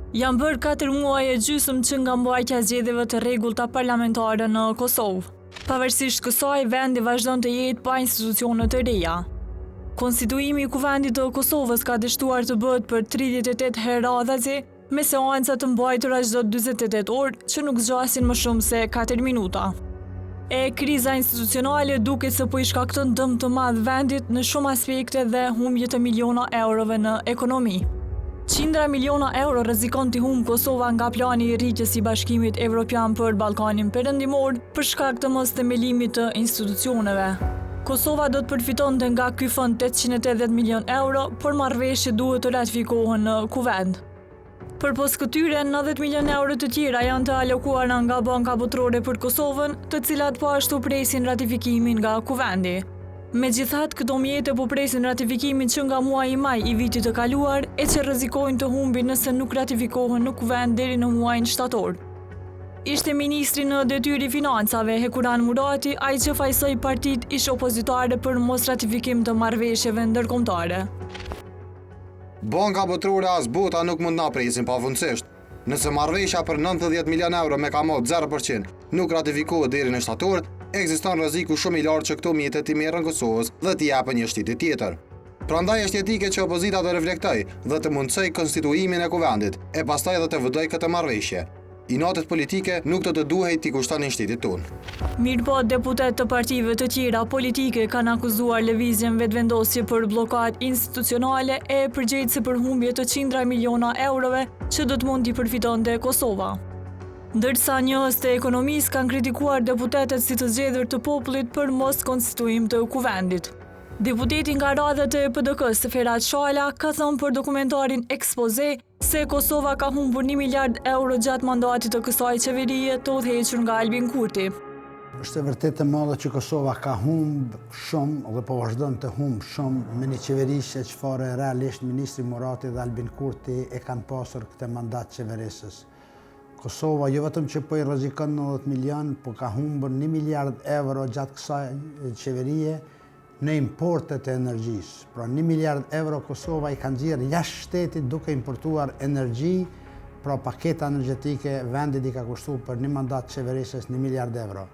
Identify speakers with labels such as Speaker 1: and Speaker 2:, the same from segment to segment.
Speaker 1: Janë bërë 4 muaj e gjysmë që nga mbajtja e zgjedhjeve të rregullta parlamentare në Kosovë. Pavarësisht kësaj, vendi vazhdon të jetë pa institucione të reja. Konstituimi i Kuvendit të Kosovës ka dështuar të bëhet për 38 herë radhazi, me seanca të mbajtura çdo 48 orë që nuk zgjasin më shumë se 4 minuta. Kriza institucionale duket se po i shkakton dëm të madh vendit në shumë aspekte dhe humbje të miliona eurove në ekonomi. Qindra miliona euro rrezikon t'i humbë Kosova nga plani i rritjes i Bashkimit Evropian për Ballkanin Perëndimor për shkak të mos themelimit të institucioneve. Kosova do të përfitonte nga ky fond 880 milion euro, por marrëveshjet duhet të ratifikohen në Kuvend. Përpos këtyre, 90 milion euro të tjera janë të alokuara nga Banka Botërore për Kosovën, të cilat po ashtu presin ratifikimin nga Kuvendi. Megjithatë, këto mjete po presin ratifikimin që nga muaji maj i vitit të kaluar, e që rrezikojnë të humbin nëse nuk ratifikohen në Kuvend deri në muajin shtator. Ishte ministri në detyrë i financave, Hekuran Murati, ai që fajsoi partitë ish opozitare për mos ratifikim të marrëveshjeve ndërkombëtare.
Speaker 2: Banka Botërore as bota nuk mund na presin pafundësisht. Nëse marrëveshja për 90 milion euro me kamot 0% nuk ratifikohet deri në shtator, ekziston rreziku shumë i lartë që këto mjete t'i merren Kosovës dhe t'i japën një shtitje tjetër. Prandaj është jetike që opozita të reflektoj dhe të mundsoj konstituimin e Kuvendit, e pastaj edhe të votoj këtë marrëveshje. Inatet politike nuk do të duhej t'i kushtonin shtetit tonë.
Speaker 1: Mirëpo, deputet të partive të tjera politike kanë akuzuar lëvizjen vetëvendosje për bllokat institucionale e përgjegjëse për humbje të qindra miliona eurove që do të mund t'i përfitonte Kosova. Ndërsa njohës të ekonomisë kanë kritikuar deputetet si të zgjedhur të popullit për mos konstituim të Kuvendit. Deputeti nga radhët e PDK-s, Ferhat Shala, ka thënë për dokumentarin Ekspoze se Kosova ka humbur 1 miliard euro gjatë mandatit të kësaj qeverie të udhëhequr nga Albin Kurti.
Speaker 3: Është e vërtetë e madhe që Kosova ka humbë shumë dhe po vazhdon të humbë shumë me një qeveri që çfarë realisht ministri Murati dhe Albin Kurti e kanë pasur këtë mandat qeverisës. Kosova jo vetëm që po i rrezikon 90 milion, po ka humbur 1 miliard euro gjatë kësaj qeverie në importet e energjisë. Pra 1 miliard euro Kosova i kanë nxjerrë jashtë shtetit duke importuar energji, pra paketa energjetike vendit i ka kushtuar për një mandat qeverisës 1 miliard euro.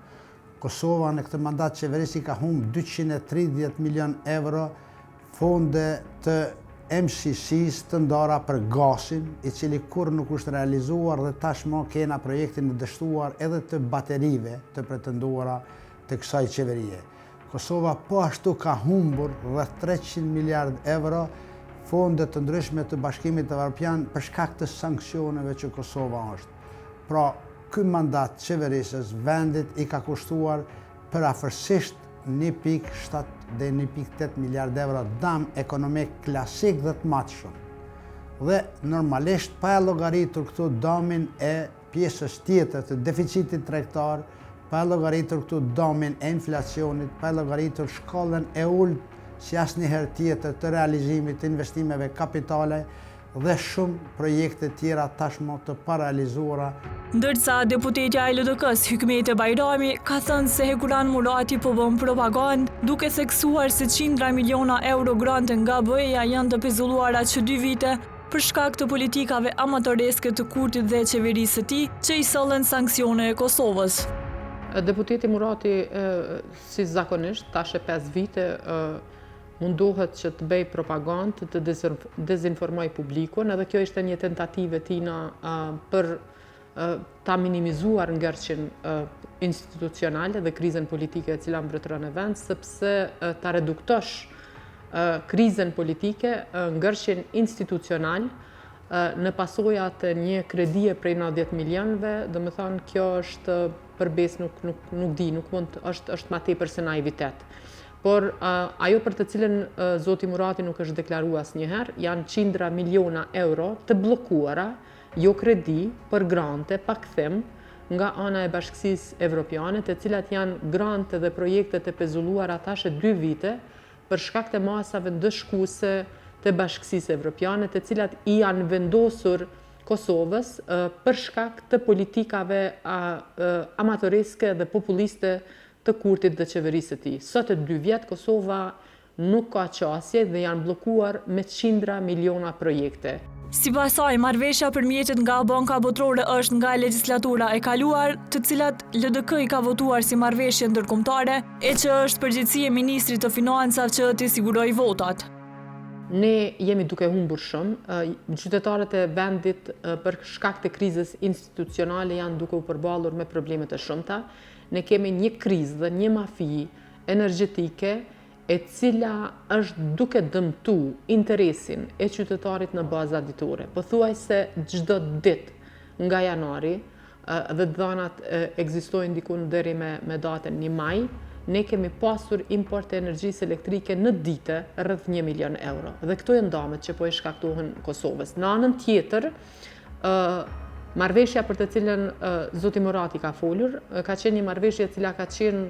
Speaker 3: Kosova në këtë mandat qeverisë ka humbë 230 milion euro fonde të MCC-s të ndara për gasin, i cili kur nuk është realizuar dhe tashmë kena projektin e dështuar edhe të baterive të pretenduara të kësaj qeverie. Kosova po ashtu ka humbur rreth 300 miliard euro fonde të ndryshme të Bashkimit Evropian për shkak të sanksioneve që Kosova është. Pra, ky mandat qeverisës vendit i ka kushtuar për afërsisht 1.7 dhe 1.8 miliard euro dam ekonomik klasik dhe të matshëm. Dhe normalisht pa e llogaritur këtu damin e pjesës tjetër të deficitit tregtar, pa e llogaritur këtu damin e inflacionit, pa e llogaritur shkallën e ulët si asnjëherë tjetër të realizimit të investimeve kapitale dhe shumë projekte tjera tashmë të parealizuara.
Speaker 1: Ndërsa deputetja e LDK-s Hykmete Bajrami ka thënë se Hekuran Murati po bën propagandë, duke theksuar se qindra miliona euro grante nga BE-ja janë të pezulluara që 2 vite për shkak të politikave amatoreske të Kurtit dhe qeverisë së tij që i sollen sanksione e Kosovës.
Speaker 4: Deputeti Murati, si zakonisht, tash e 5 vite, mundohet që të bëj propagandë, të dezinformoj publikun, edhe kjo ishte një tentativë tina për ta minimizuar ngërçin institucionale dhe krizën politike e cila mbretëron në vend, sepse ta reduktosh krizën politike, ngërçin institucional, në pasoja të një kredie prej 90 milionëve, do më thonë kjo është përbes nuk di, nuk mund, është ma tepër se naivitet. Por ajo për të cilën Zoti Murati nuk është deklaruar asnjëherë, janë qindra miliona euro të bllokuara, jo kredi, për grante, pakthim nga ana e Bashkisë Evropiane, të cilat janë grante dhe projekte të pezulluara tash 2 vite për shkak të masave ndëshkuese të Bashkisë Evropiane, të cilat i janë vendosur Kosovës për shkak të politikave amatoreske dhe populiste të Kurtit dhe qeverisë të tij. Sot e 2 vjet Kosova nuk ka qasje dhe janë bllokuar me qindra miliona projekte.
Speaker 1: Sipas saj, marrëveshja përmjetet nga Banka Botërore është nga legjislatura e kaluar, të cilat LDK i ka votuar si marrëveshje ndërkombëtare, e që është përgjegjësia e Ministrit të Financave që t'i sigurojë votat.
Speaker 4: Ne jemi duke humbur shumë, qytetarët e vendit për shkak të krizës institucionale janë duke u përballur me probleme të shumta. Ne kemi një krizë dhe një mafi energjetike e cila është duke dëmtu interesin e qytetarit në baza ditore. Pothuajse çdo ditë nga janari, dhe dhanat ekzistojnë diku deri me datën 1 maj, ne kemi pasur import të energjisë elektrike në dite rreth 1 milion euro. Dhe këto janë damet që po i shkaktohen Kosovës. Në anën tjetër, marrëveshja për të cilën zoti Murati ka folur, ka qenë një marrëveshje e cila ka qenë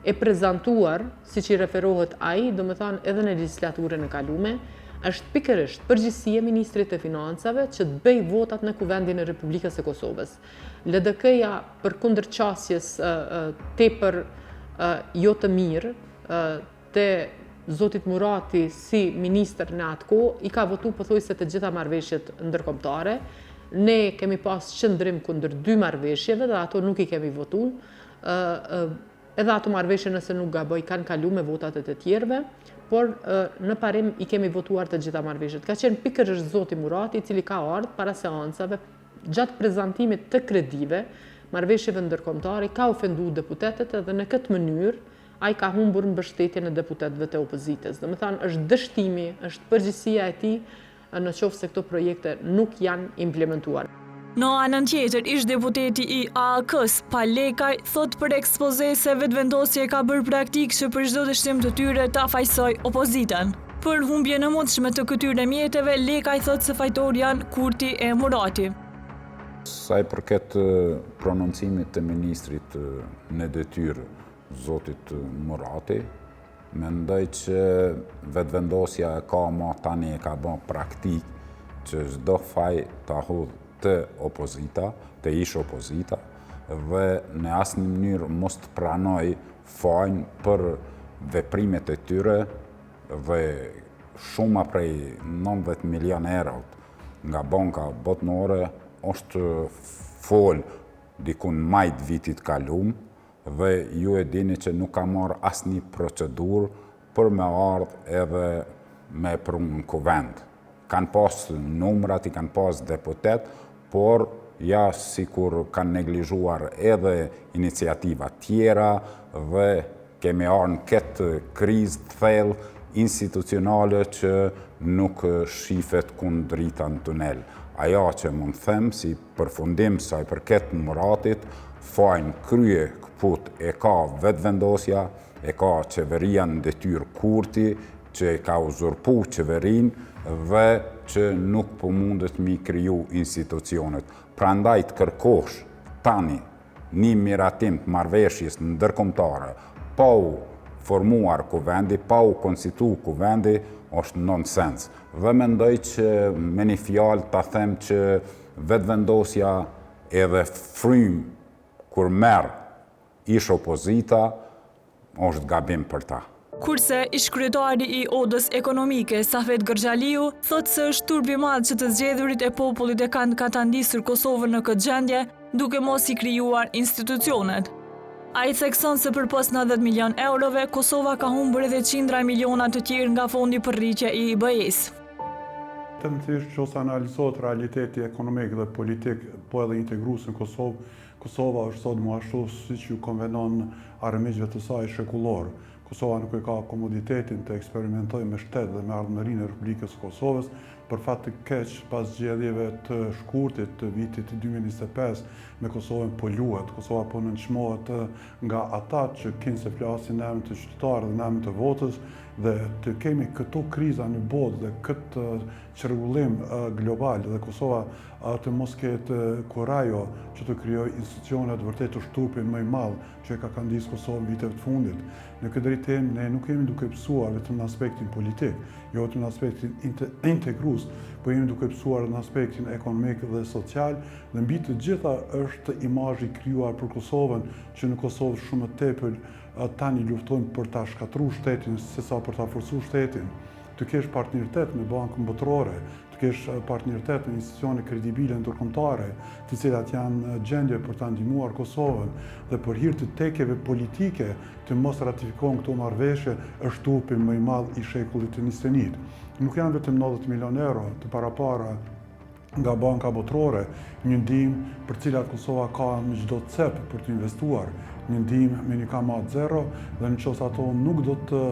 Speaker 4: e prezantuar, siç i referohet ai, domethënë edhe në legjislaturën e kalume, është pikërisht përgjegjësia e Ministrit të Financave që të bëjë votat në Kuvendin e Republikës së Kosovës. LDK-ja përkundër qasjes tepër jo të mirë te zotit Murati si ministër në atë kohë, i ka votu pothuajse të gjitha marrëveshjet ndërkombëtare. Ne kemi pas qëndrim kundër 2 marrëveshjeve dhe ato nuk i kemi votuar. Edhe ato marrëveshje, nëse nuk gaboj, kanë kalu me votat e të tjerëve, por në parim i kemi votuar të gjitha marrëveshjet. Ka qenë pikërisht zoti Murati, i cili ka ardhur para seancave gjatë prezantimit të kredive, marrëveshjeve ndërkombëtare, ka ofenduar deputetët edhe në këtë mënyrë ai ka humbur mbështetjen e deputetëve të opozitës. Domethënë është dështimi, është përgjegjësia e tij në qoftë se këto projekte nuk janë implementuar.
Speaker 1: Në anën tjetër, ish deputeti i AAK-s, Palekaj, thot për ekspoze se vetëvendosja ka bërë praktik që për çdo dështim të tyre ta fajsoj opozitën. Për humbjen e mundshme të këtyre mjeteve, Lekaj thot se fajtor janë Kurti e Murati.
Speaker 5: Sa i përket prononcimit të ministrit në detyrë, zotit Murati, mendoj që vetëvendosja e ka ma tani e ka bën praktik që çdo faj ta hudh të opozita, të ish opozita, dhe në asnjë mënyrë mos të pranoj fajin për veprimet e tyre dhe shuma prej 90 milion euro nga Banka Botërore është fol dikun majt vitit kalum dhe ju e dini që nuk ka marrë asnjë procedurë për me ardhë edhe me prunë në kuvend. Kanë pas numrat, i kanë pas deputet, por ja sikur kanë neglizhuar edhe iniciativa tjera dhe kemi ardhur në këtë krizë të thellë institucionale që nuk shifet kund drita në tunel. Ajo që mund them si përfundim sa i përket Muratit, fajin krye këput e ka vetëvendosja, e ka qeveria në detyrë Kurti, që e ka uzurpu qeverinë dhe që nuk po mundet mi kriju institucionet. Prandaj të kërkosh tani një miratim të marrëveshjes ndërkombëtare, pa u formuar kuvendi, pa u konstitu kuvendi, është nonsens. Dhe mendoj që me një fjalë ta them që vetëvendosja edhe frym kur merr ish opozita është gabim për ta.
Speaker 1: Kurse ish-kryetari i Odës Ekonomike, Safet Gërxhaliu, thot se është turp i madh që të zgjedhurit e popullit e kanë katandisur Kosovën në këtë gjendje, duke mos i krijuar institucionet. Ai thekson se përpos 90 milion eurove, Kosova ka humbur edhe qindra milionat të tjerë nga fondi për rritje i IBE-s.
Speaker 6: Tendencisht që ose analizohet realiteti ekonomik dhe politik, po edhe integrues në Kosovë, Kosova është sot më ashtu siç ju konvenon armiqve të saj shekullor. Kosova nuk e ka komoditetin të eksperimentojë me shtetë dhe me ardhmërinë e Republikës së Kosovës, për fat të keq pas zgjedhjeve të shkurtit të vitit 2025 me Kosovën po luhet. Kosova po nënçmohet nga ata që kinë se flasin në emër të qytetarëve dhe në emër të votës, dhe të kemi këto kriza në botë dhe këtë çrregullim global dhe Kosova të mos ketë kurajo që të krijojë institucionet vërtet të shturpin më i madh që e ka kandisur Kosovën viteve të fundit. Në këtë drejtim ne nuk jemi duke pësuar vetëm në aspektin politik, jo vetëm në aspektin integrues, po jemi duke pësuar në aspektin ekonomik dhe social, dhe mbi të gjitha është imazhi krijuar për Kosovën, që në Kosovë shumë tepër tani luftojmë për ta shkatruar shtetin sesa për ta forcuar shtetin. të kesh partneritet me bankën botërore, të kesh partneritet me institucione kredibile ndërkombëtare, të cilat janë gjendje për ta ndihmuar Kosovën dhe për hir të tekeve politike të mos ratifikohen këto marrëveshje është tupi më i madh i shekullit të 21. Nuk janë vetëm 90 milion euro të parapara nga banka botërore, një ndihmë për cilat Kosova ka në çdo cep për të investuar, një ndihmë me një kamat zero, dhe nëse ato nuk do të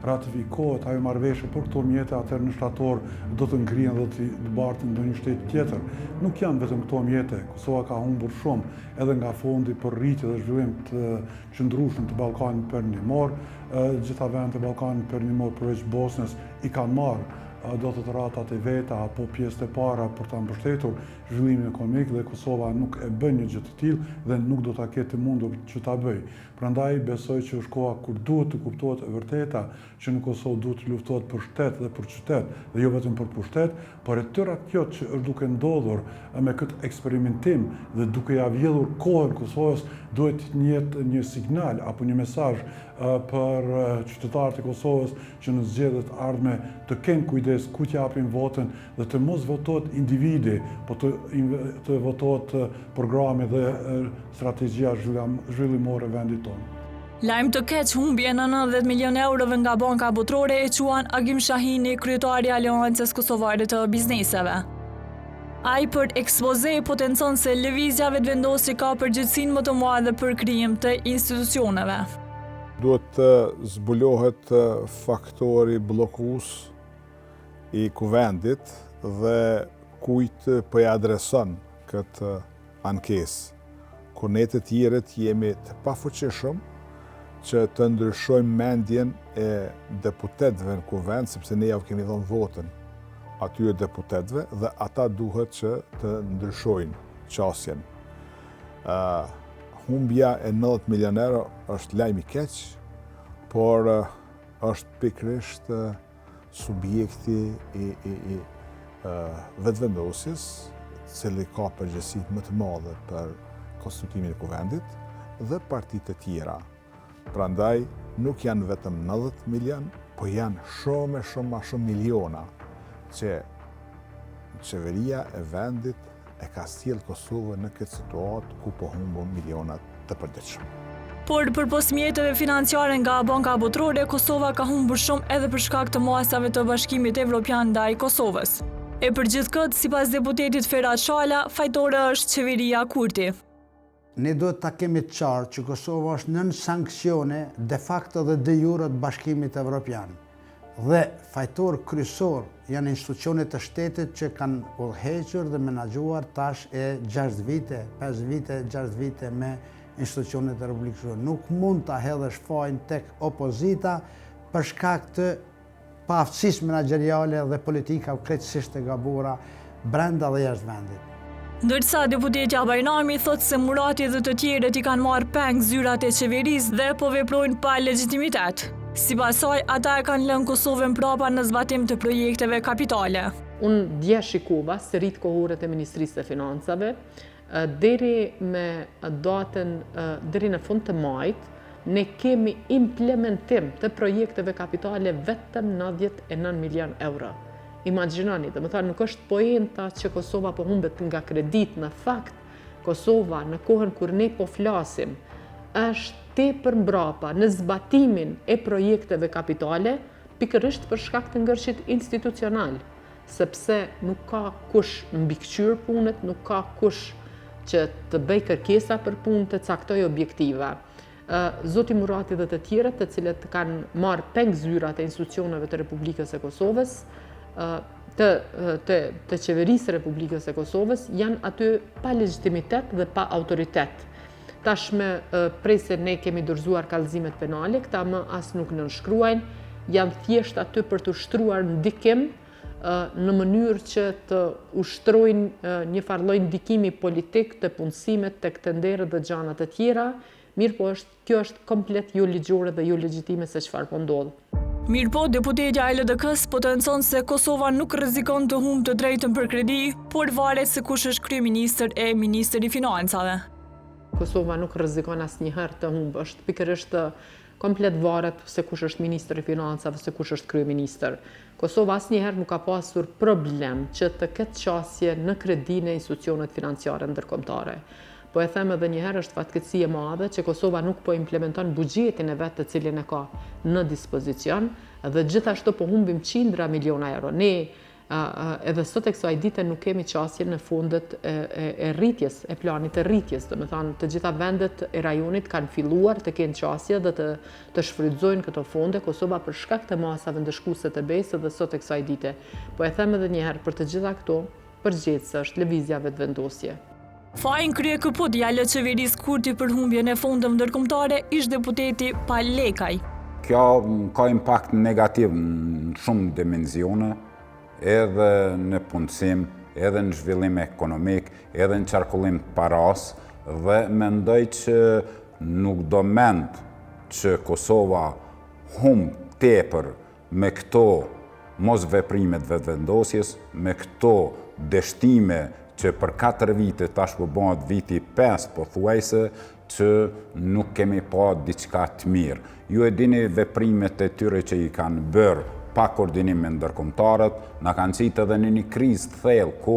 Speaker 6: ratifikohet ajo marrëveshje për këto mjete, atëherë në shtator do të ngrihen dhe të bartin ndonjë shtet tjetër. Nuk janë vetëm këto mjete, Kosova ka humbur shumë edhe nga fondi për rritje dhe zhvillim të qëndrueshëm të Ballkanit Perëndimor, gjitha vendet e Ballkanit Perëndimor përveç Bosnjës i kanë marrë do të ratat e veta apo pjesët e para për ta mbështetur zhvillimin ekonomik dhe Kosova nuk e bën një gjë të tillë dhe nuk do ta ketë mundur që ta bëj. Prandaj besoj që është koha kur duhet të kuptohet e vërteta që në Kosovë duhet të luftohet për shtet dhe për qytet, dhe jo vetëm për pushtet, por e tëra kjo që është duke ndodhur me këtë eksperimentim dhe duke ja vjedhur kohën Kosovës, duhet të jetë një signal apo një mesazh për qytetarët e Kosovës që në zgjedhjet ardhme të kenë kujdes ku të japin votën dhe të mos votohet individi, po të votohet programi dhe strategjia zhvillimore e vendit tonë.
Speaker 1: Lajm të keq humbje në 90 milion eurove nga banka botërore e quan Agim Shahini, kryetari i Aleancës Kosovare të Bizneseve. Ai për ekspoze potencon se lëvizja vetëvendosje ka përgjegjësinë më të madhe për krijim të institucioneve.
Speaker 7: Duhet të zbulohet faktori bllokues i kuvendit dhe kujt po i adreson këtë ankesë. Kur ne të tjerët jemi të pafuqishëm që të ndryshojmë mendjen e deputetëve në kuvend, sepse ne ja kemi dhënë votën atyre deputetëve dhe ata duhet që të ndryshojnë qasjen. Humbja e 90 milion euro është lajm i keq, por është pikërisht subjekti i vetëvendosjes, i cili ka përgjegjësi më të madhe për konstituimin e kuvendit dhe partitë të tjera. Prandaj nuk janë vetëm 90 milion, po janë shumë më shumë miliona që qeveria e vendit e ka sjellë Kosovën në këtë situatë ku po humbon miliona të përditshëm.
Speaker 1: Por përpos mjeteve financiare nga banka botërore, Kosova ka humbur shumë edhe për shkak të masave të Bashkimit Evropian ndaj Kosovës. E për gjithë këtë, sipas deputetit Ferhat Shala, fajtore është qeveria Kurti.
Speaker 3: Ne duhet ta kemi të qartë që Kosova është nën sanksione de facto dhe de jure të Bashkimit Evropian. Dhe fajtor kryesor janë institucionet të shtetit që kanë udhëhequr dhe menaxhuar tash e 6 vite, 5 vite, 6 vite me institucionet e Republikës Kosovës. Nuk mund ta hedhësh fajin tek opozita për shkak të paaftësisë menaxheriale dhe politika krejtësisht e gabuara brenda dhe jashtë vendit.
Speaker 1: Ndërsa deputetja Bajrami thotë se Murati dhe të tjerët i kanë marrë peng zyrat e qeverisë dhe po veprojnë pa legitimitet. Sipas saj, ata e kanë lënë Kosovën prapa në zbatim të projekteve kapitale.
Speaker 4: Unë dje shikova se rritë kohore të Ministrisë të Financave, deri në fund të majit, ne kemi implementim të projekteve kapitale vetëm 99 milion euro. Imagjinoni, dhe më thënë, nuk është poenta që Kosova po humbet nga kredit. Në fakt, Kosova në kohën kur ne po flasim, është tepër mbrapa në zbatimin e projekteve kapitale, pikërisht për shkak të ngërshit institucional, sepse nuk ka kush mbikëqyr punët, nuk ka kush që të bëj kërkesa për punë të caktoj objektiva. Zoti Murati dhe të tjerët, të cilët kanë marrë peng zyrat e institucioneve të Republikës së Kosovës, të qeverisë Republikës së Kosovës, janë aty pa legitimitet dhe pa autoritet. Tashme prej se ne kemi dorëzuar kallëzimet penale, këta më as nuk nënshkruajnë, janë thjesht aty për të ushtruar ndikim në mënyrë që të ushtrojnë një farë lloj ndikimi politik të punësimet, tek tenderët dhe gjanat të tjera, mirë po kjo është komplet jo ligjore dhe jo legjitime se çfarë po ndodh.
Speaker 1: Mirë po, deputetja e LDK-s potencon se Kosova nuk rrezikon të humbë të drejtën për kredi, por varet se kush është kryeministër e ministri i financave.
Speaker 4: Kosova nuk rrezikon asnjëherë të humbë, është pikërisht komplet varet se kush është ministri i financave, se kush është kryeministër. Kosova asnjëherë nuk ka pasur problem që të ketë qasje në kredinë e institucionet financiare ndërkombëtare. Po e them edhe njëherë është fatkeqësi e madhe që Kosova nuk po implementon buxhetin e vet të cilin e ka në dispozicion dhe gjithashtu po humbim qindra miliona euro. Ne edhe sot e kësaj dite nuk kemi qasje në fundet e rritjes, e planit e rritjes. Do të thonë të gjitha vendet e rajonit kanë filluar të kenë qasje dhe të shfrytëzojnë këto fonde. Kosova për shkak të masave ndëshkuese të BE-s dhe sot e kësaj dite. Po e them edhe një herë për të gjitha këto, përgjegjësia është lëvizja vetëvendosje.
Speaker 1: Fajin krye KP ja lë qeverisë Kurti për humbjen e fondeve ndërkombëtare ish deputeti Palekaj.
Speaker 5: Kjo ka impakt negativ në shumë dimensione, edhe në punësim, edhe në zhvillim ekonomik, edhe në qarkullim të paras, dhe mendoj që nuk do mend që Kosova humb tepër me këto mos veprimet vetëvendosjes, me këto dështime që për 4 vite tash po bëhet viti 5 pothuajse që nuk kemi pa diçka të mirë. Ju e dini veprimet e tyre që i kanë bërë pa koordinim me ndërkombëtarët, na kanë qitë edhe në një krizë të thellë ku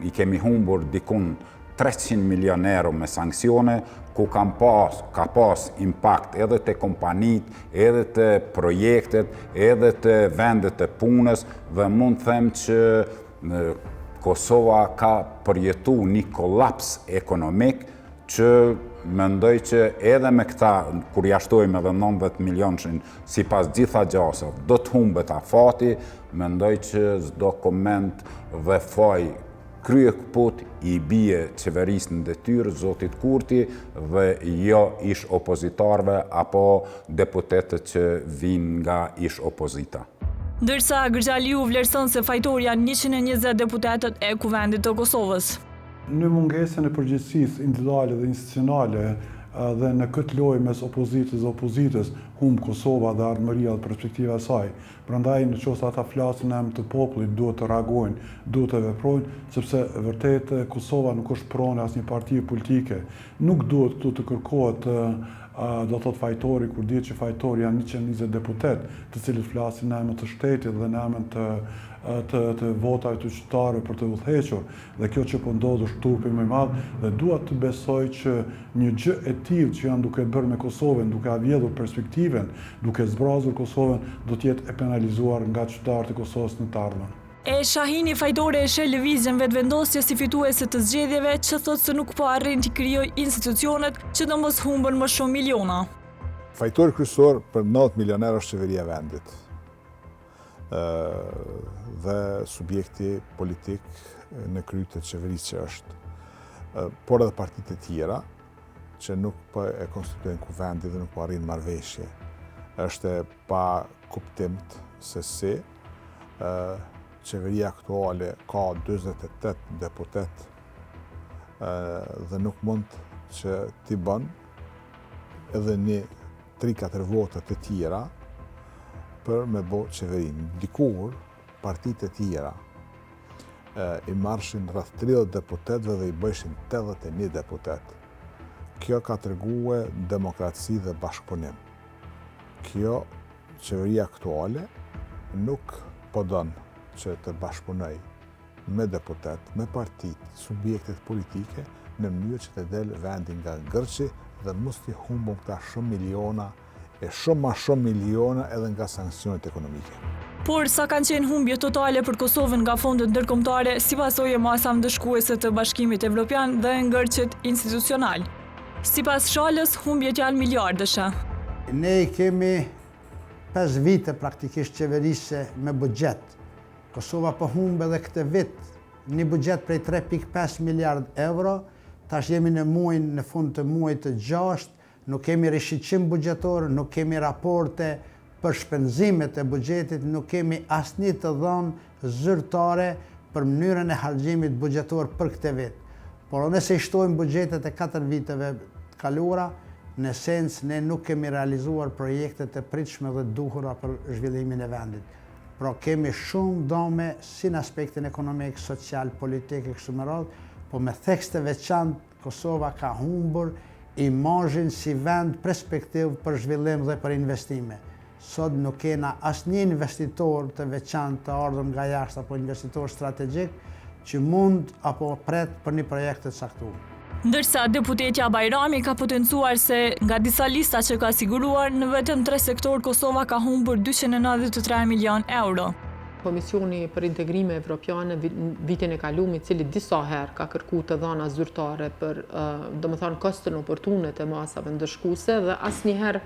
Speaker 5: i kemi humbur dikun 300 milion euro me sanksione, ku ka pas impakt edhe të kompanit, edhe të projektet, edhe të vendet e punës, dhe mund të them që Kosova ka përjetu një kolaps ekonomik që mendoj që edhe me këta, kur jashtojmë edhe 90 milionë si pas gjitha gjasat, do të humbet afati, mendoj që s'do koment dhe faj krye KP i bie qeverisë në detyrë, zotit Kurti, dhe jo ish opozitarve apo deputetët që vinë nga ish opozita.
Speaker 1: Ndërsa Gërgjaliu vlerëson se fajtor janë 120 deputetët e Kuvendit të Kosovës.
Speaker 6: Në mungesën e përgjegjësisë individuale dhe institucionale dhe në këtë lojë mes opozitës dhe opozitës humb Kosova dhe ardhmëria dhe perspektiva e saj. Prandaj nëse ata flasin në emër të popullit, duhet të reagojnë, duhet të veprojnë, sepse vërtet Kosova nuk është pronë asnjë partie politike. Nuk duhet këtu të kërkohet do thot fajtori, kur dihet që fajtori janë 120 deputet, të cilët flasin në emër të shtetit dhe në emër të votave të qytetarëve për të udhëhequr, dhe kjo që po ndodh është turpi më i madh, dhe dua të besoj që një gjë e tillë që janë duke bërë me Kosovën, duke avjedhur perspektiven, duke zbrazur Kosovën, do të jetë e penalizuar nga qytetarët e Kosovës në të ardhmen.
Speaker 1: E Shahini fajtore e sheh lëvizjen vetëvendosje si fituese të zgjedhjeve që thotë se nuk po arrin të krijojë institucionet që do mos humbën më shumë miliona.
Speaker 7: Fajtori kryesor për 90 milioner është qeveria e vendit dhe subjekti politik në krye të qeverisë që është, por edhe partitë e tjera që nuk po e konstituojnë Kuvendi dhe nuk po arrin marrëveshje. Është pa kuptimt se si qeveria aktuale ka 48 deputet dhe nuk mund që t'i bën edhe një 3-4 votet të tjera për me bo qeverin. Dikur, partitë e tjera i marshin rreth 30 deputetve dhe i bëjshin 81 deputet. Kjo ka tregue demokraci dhe bashkëpunim. Kjo qeveria aktuale nuk po don që të bashkëpunoj me deputet, me partit, subjektet politike në mënyrë që të del vendi nga gërçi dhe mos t'i humbum këta shumë miliona e shumë ma shumë miliona edhe nga sanksionet ekonomike.
Speaker 1: Por sa kanë qenë humbje totale për Kosovën nga fondet ndërkombëtare si pasojë e masave ndëshkuese të Bashkimit Evropian dhe ngërçet institucional. Sipas Shalës, humbjet janë miliardëshe.
Speaker 3: Ne kemi 5 vite praktikisht qeverisje me buxhet. Kosova po humbe edhe këtë vit një buxhet prej 3.5 miliard euro, tash jemi në fund të muajit të 6, nuk kemi rishqim buxhetor, nuk kemi raporte për shpenzimet e buxhetit, nuk kemi asnjë të dhënë zyrtare për mënyrën e harxhimit buxhetor për këtë vit. Por nëse i shtojmë buxhetet e 4 viteve të kaluara, në esencë ne nuk kemi realizuar projektet e pritshme dhe duhura për zhvillimin e vendit. Pra kemi shumë dome si në aspektin ekonomik, social, politik e kështu me radhë, po me theks të veçantë Kosova ka humbur imazhin si vend perspektiv për zhvillim dhe për investime. Sot nuk kena asnjë investitor të veçantë të ardhur nga jashtë apo investitor strategjik që mund apo pret për një projekt të caktuar.
Speaker 1: Ndërsa deputetja Bajrami ka potencuar se nga disa lista që ka siguruar, në vetëm 3 sektor Kosova ka humbur 293 milion euro.
Speaker 4: Komisioni për Integrime Evropiane vitin e kaluar, i cili disa herë ka kërkuar të dhëna zyrtare për domethënë kostën oportune të masave ndëshkuese dhe asnjëherë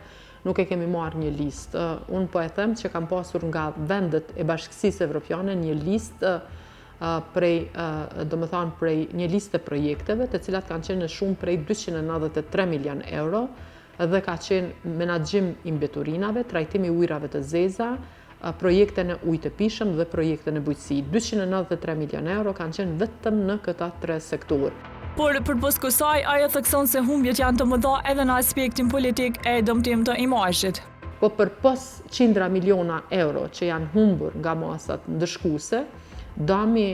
Speaker 4: nuk e kemi marrë një listë. Unë po e them që kam pasur nga vendet e Bashkësisë Evropiane një listë prej një listë projekteve, të cilat kanë qenë shumë prej 293 milion euro dhe ka qenë menaxhim i mbeturinave, trajtimi i ujrave të zeza, projekte në ujë të pishëm dhe projekte në bujqësi. 293 milion euro kanë qenë vetëm në këta 3 sektor.
Speaker 1: Por përpos kësaj, ajo thekson se humbjet janë të mëdha edhe në aspektin politik e dëmtim të imazhit.
Speaker 4: Po përpos 100 miliona euro që janë humbur nga masat ndëshkuese, dëmi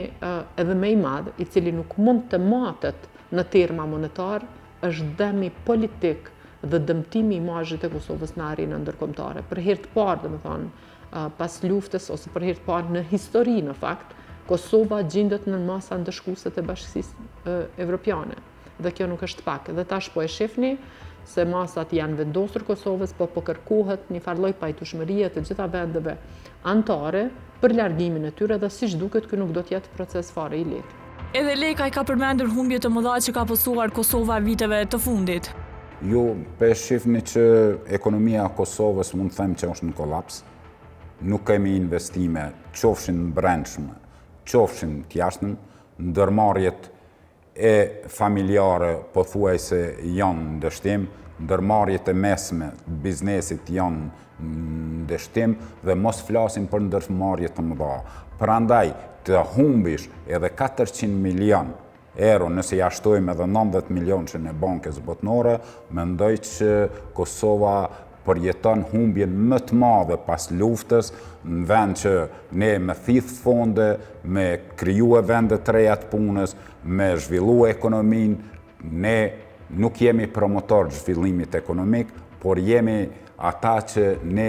Speaker 4: edhe më i madh, i cili nuk mund të matet në terma monetar, është dëmi politik dhe dëmtimi i imazhit të Kosovës në arenën ndërkombëtare. Për herë të parë, domethënë, pas luftës ose për herë të parë në histori, në fakt, Kosova gjendet në masa ndëshkuese të Bashkisë Evropiane. Dhe kjo nuk është pak. Dhe tash po e shihni se masat janë vendosur Kosovës, po kërkohet një farë lloj pajtueshmërie të gjitha vendeve anëtare për largimin e tyre dhe siç duket ky nuk do të jetë proces fare i lehtë.
Speaker 1: Edhe Lekaj ka përmendur humbje të mëdha që ka pasur Kosova viteve të fundit.
Speaker 5: Ju shihni që ekonomia e Kosovës mund të them që është në kolaps. Nuk kemi investime, qofshin brendshme, qofshin të jashtëm, ndërmarrjet e familjare pothuajse janë në dështim, ndërmarrjet e mesme të biznesit janë në dështim dhe mos flasim për ndërmarrje të mëdha. Prandaj të humbish edhe 400 milion euro nëse ja shtojmë edhe 90 milion që në bankës botnore, mendoj që Kosova përjeton humbjen më të madhe pas luftës, në vend që ne me thith fonde, me kriju vende të reja të punës, me zhvillu ekonominë, ne nuk jemi promotor zhvillimit ekonomik, por jemi ata që ne,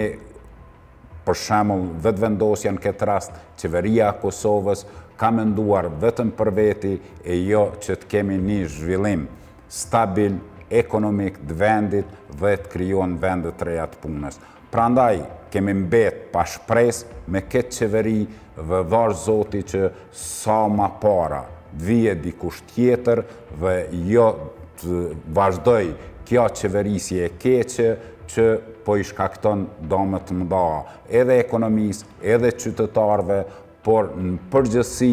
Speaker 5: për shembull, vetëvendosja në këtë rast, qeveria e Kosovës ka menduar vetëm për veti e jo që të kemi një zhvillim stabil ekonomik të vendit dhe të krijohen vende të reja të punës. Prandaj kemi mbet pa shpresë me këtë qeveri dhe dharë Zoti që sa ma para vije dikush tjetër dhe jo të vazhdoj kjo qeverisje e keqe që po i shkakton dëme të mëdha edhe ekonomisë, edhe qytetarëve, por në përgjithësi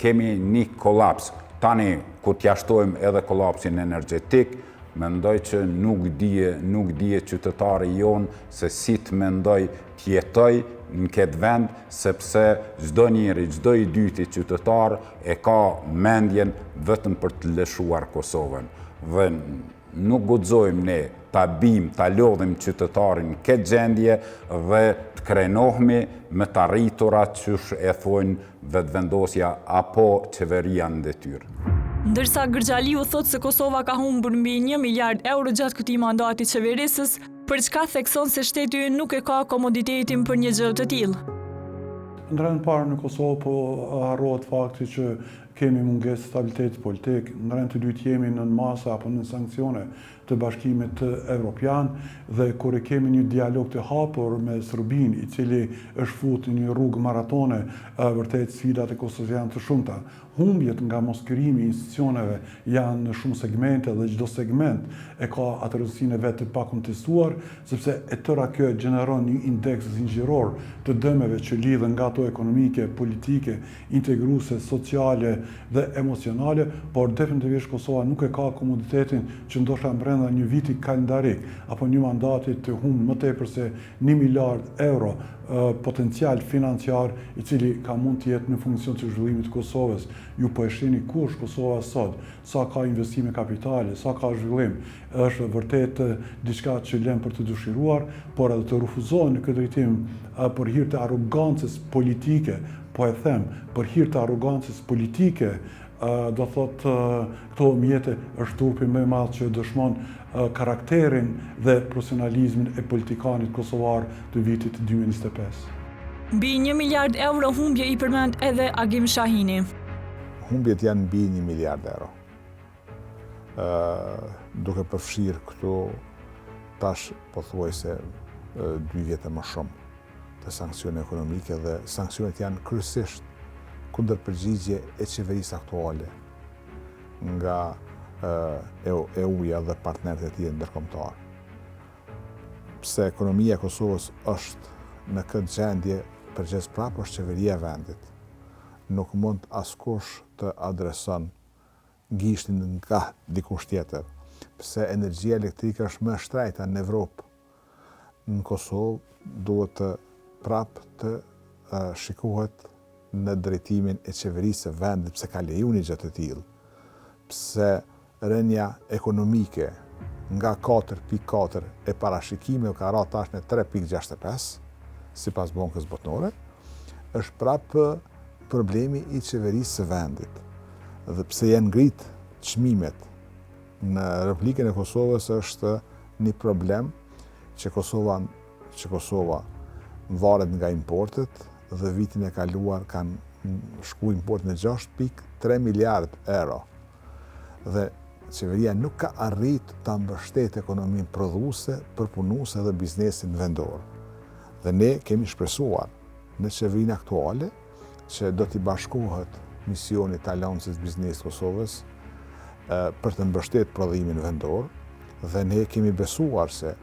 Speaker 5: kemi një kolaps. Tani, kur t'ja shtojmë edhe kolapsin energjetik, mendoj që nuk dije qytetari jonë se si të mendoj t'jetoj në këtë vend, sepse çdo njeri, çdo i dyti qytetar e ka mendjen vetëm për të lëshuar Kosovën. Dhe nuk guxojmë ne ta lodhim qytetarin në këtë gjendje dhe të krenohemi me të arriturat që e thojnë vetëvendosja apo qeveria në detyrë.
Speaker 1: Ndërsa Gërgjaliu thot se Kosova ka humbur mbi 1 miliard euro gjatë këtij mandati qeverisës, për çka thekson se shteti nuk e ka komoditetin për një gjë të tillë.
Speaker 6: Në rreth parë në Kosovë po harrohet fakti që kemi mungesë stabilitet politik, në rreth të dytë jemi në masa apo në sankcione të Bashkimit Evropian dhe kur e kemi një dialog të hapur me Serbinë, i cili është futur në një rrugë maratone, vërtet sfidat e Kosovës janë të shumta. Humbjet nga moskrimi i institucioneve janë në shumë segmente dhe çdo segment e ka atë rëndësinë e vet të pakontestuar, sepse e tëra kjo gjeneron një indeks zinxhiror të dëmeve që lidhen nga ato ekonomike, politike, integruese, sociale dhe emocionale, por definitivisht Kosova nuk e ka komoditetin që ndoshta brenda një viti kalendarik apo një mandati të humbë më tepër se 1 miliard euro potencial financiar i cili ka mund të jetë në funksion të zhvillimit të Kosovës. Ju po e shihni ku është Kosova sot, sa ka investime kapitale, sa ka zhvillim, është vërtet diçka që lëm për të dëshiruar, por edhe të refuzohen në këtë drejtim për hir të arrogancës politike, po e them, për hir të arrogancës politike do thot këto mjete është turpi më i madh që dëshmon karakterin dhe profesionalizmin e politikanit kosovar të vitit 2025.
Speaker 1: Mbi 1 miliard euro humbje i përmend edhe Agim Shahini.
Speaker 7: Humbjet janë mbi 1 miliard euro. Duke përfshirë këtu tash pothuajse 2 vjetë më shumë të sankcione ekonomike dhe sankcionet janë kryesisht kundër përgjigje e qeverisë aktuale nga EU-ja dhe partnerët e tij ndërkombëtar. Pse ekonomia e Kosovës është në këtë gjendje, përgjes prapë është qeveria e vendit. Nuk mund askush të adreson gishtin nga dikush tjetër, pse energjia elektrike është më e shtrejta në Evropë. Në Kosovë duhet të prapë të shikohet në drejtimin e qeverisë së vendit, pse ka leju një gjë të tillë, pse rënja ekonomike nga 4.4 e parashikimeve ka ra tash në 3.65, sipas Bankës Botërore, është prapë problemi i qeverisë së vendit. Dhe pse janë ngrit çmimet në Republikën e Kosovës është një problem që Kosova varet nga importet dhe vitin e kaluar kanë shku import në 6.3 miliard euro. Dhe qeveria nuk ka arrit të mbështet ekonominë prodhuese, përpunuese dhe biznesin vendor. Dhe ne kemi shpresuar në qeverinë aktuale që do t'i bashkohet misioni të Aleancës Biznes Kosovës për të mbështet prodhimin vendor dhe ne kemi besuar se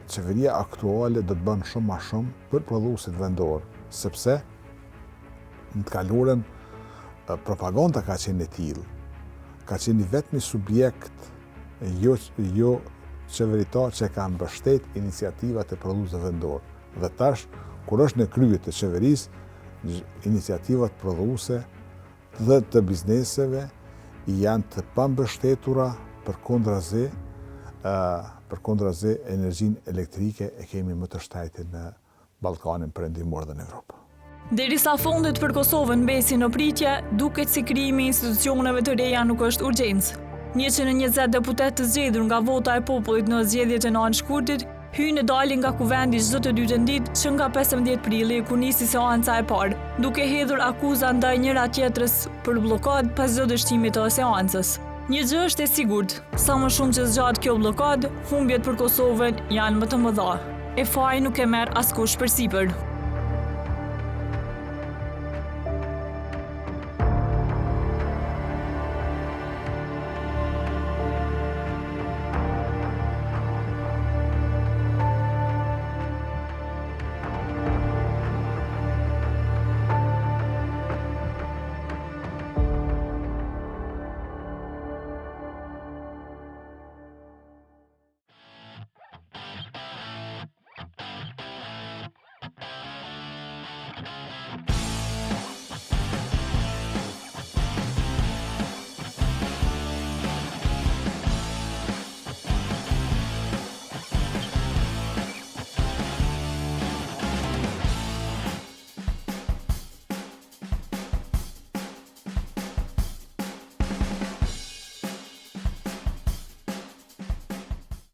Speaker 7: qeveria aktuale do të bën shumë ma shumë për prodhuesit vendor, sepse në të kaluarën propaganda ka qenë e tillë, ka qenë vetëm subjekt jo qeveritar që ka mbështet iniciativat e prodhuesve vendor. Dhe tash, kur është në krye të qeverisë, iniciativat prodhuese dhe të bizneseve janë të pambështetura përkundrazi energjinë elektrike e kemi më të shtrenjtë në Ballkanin Perëndimor dhe në Evropë.
Speaker 1: Derisa fondet për Kosovën mbesin në pritje, duket si krijimi i institucioneve të reja nuk është urgjencë. 120 deputet të zgjedhur nga vota e popullit në zgjedhjet e 9 shkurtit hynë e dalin nga kuvendi çdo të dytën ditë që nga 15 prilli kur nisi seanca e parë, duke hedhur akuza ndaj njëra tjetrës për bllokadë pas çdo dështimi të seancës. Një gjë është e sigurt, sa më shumë që zgjat kjo bllokadë, humbjet për Kosovën janë më të mëdha. E faji nuk e merr askush përsipër.